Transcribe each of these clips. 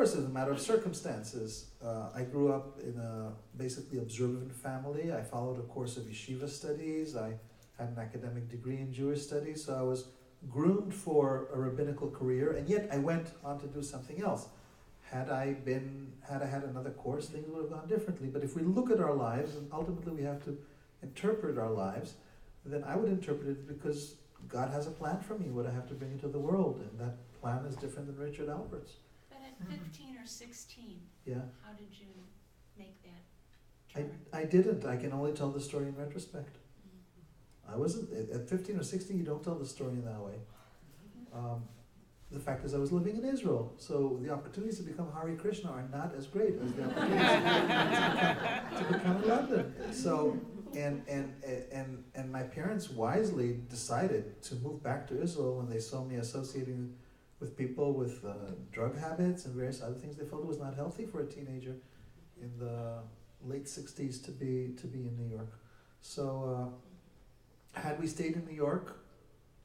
course, as a matter of circumstances, I grew up in a basically observant family. I followed a course of yeshiva studies. I had an academic degree in Jewish studies, so I was groomed for a rabbinical career, and yet I went on to do something else. Had I had another course, things would have gone differently. But if we look at our lives, and ultimately we have to interpret our lives, then I would interpret it because God has a plan for me, what I have to bring into the world, and that plan is different than Richard Albert's. But at 15 or 16, Yeah. how did you make that turn? I didn't. I can only tell the story in retrospect. I wasn't, at 15 or 16, you don't tell the story in that way. The fact is I was living in Israel, so the opportunities to become Hare Krishna are not as great as the opportunities to become in London. So, and my parents wisely decided to move back to Israel when they saw me associating with people with drug habits and various other things. They felt it was not healthy for a teenager in the late 60s to be in New York. So, had we stayed in New York,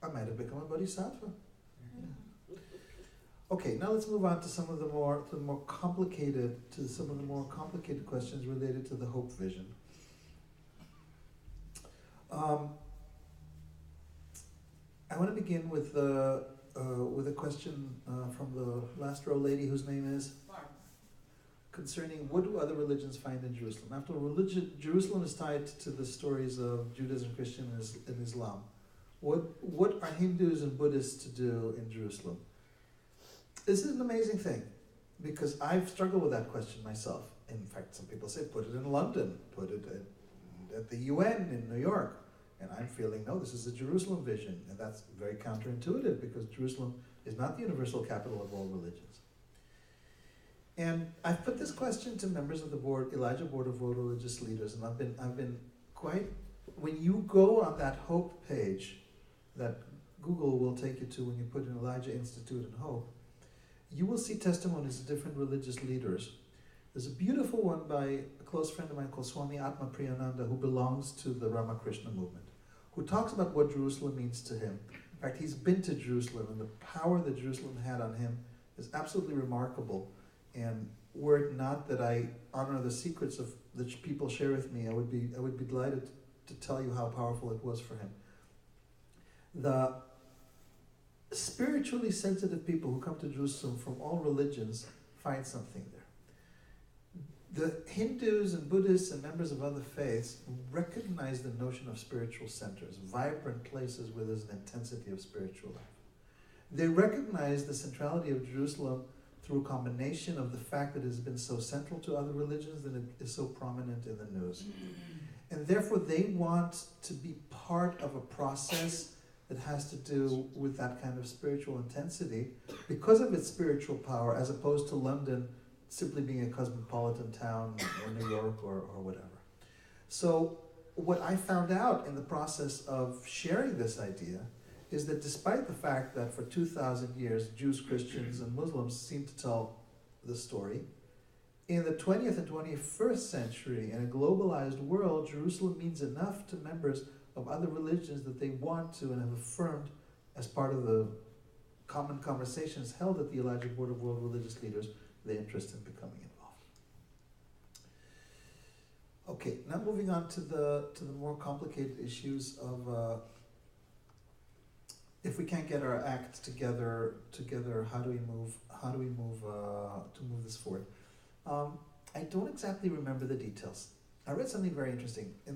I might have become a bodhisattva. Yeah. Okay, now let's move on to some of the more complicated questions related to the hope vision. I want to begin with a question from the last row lady, whose name is concerning what do other religions find in Jerusalem. After all, Jerusalem is tied to the stories of Judaism, Christianism, and Islam. What are Hindus and Buddhists to do in Jerusalem? This is an amazing thing, because I've struggled with that question myself. In fact, some people say, put it in London, put it at the UN in New York. And I'm feeling, no, this is a Jerusalem vision. And that's very counterintuitive, because Jerusalem is not the universal capital of all religions. And I've put this question to members of the board, Elijah Board of World Religious Leaders, and I've been quite, when you go on that hope page that Google will take you to when you put in Elijah Institute and Hope, you will see testimonies of different religious leaders. There's a beautiful one by a close friend of mine called Swami Atma Priyananda, who belongs to the Ramakrishna movement, who talks about what Jerusalem means to him. In fact, he's been to Jerusalem, and the power that Jerusalem had on him is absolutely remarkable. And were it not that I honor the secrets of that people share with me, I would be delighted to tell you how powerful it was for him. The spiritually sensitive people who come to Jerusalem from all religions find something there. The Hindus and Buddhists and members of other faiths recognize the notion of spiritual centers, vibrant places where there's an intensity of spiritual life. They recognize the centrality of Jerusalem through a combination of the fact that it has been so central to other religions and it is so prominent in the news. And therefore they want to be part of a process that has to do with that kind of spiritual intensity because of its spiritual power, as opposed to London simply being a cosmopolitan town, or New York, or whatever. So what I found out in the process of sharing this idea is that despite the fact that for 2,000 years Jews, Christians, and Muslims seem to tell the story, in the 20th and 21st century, in a globalized world, Jerusalem means enough to members of other religions that they want to and have affirmed as part of the common conversations held at the Elijah Board of World Religious Leaders, their interest in becoming involved. Okay, now moving on to the more complicated issues of if we can't get our act together, how do we move this forward? I don't exactly remember the details. I read something very interesting in the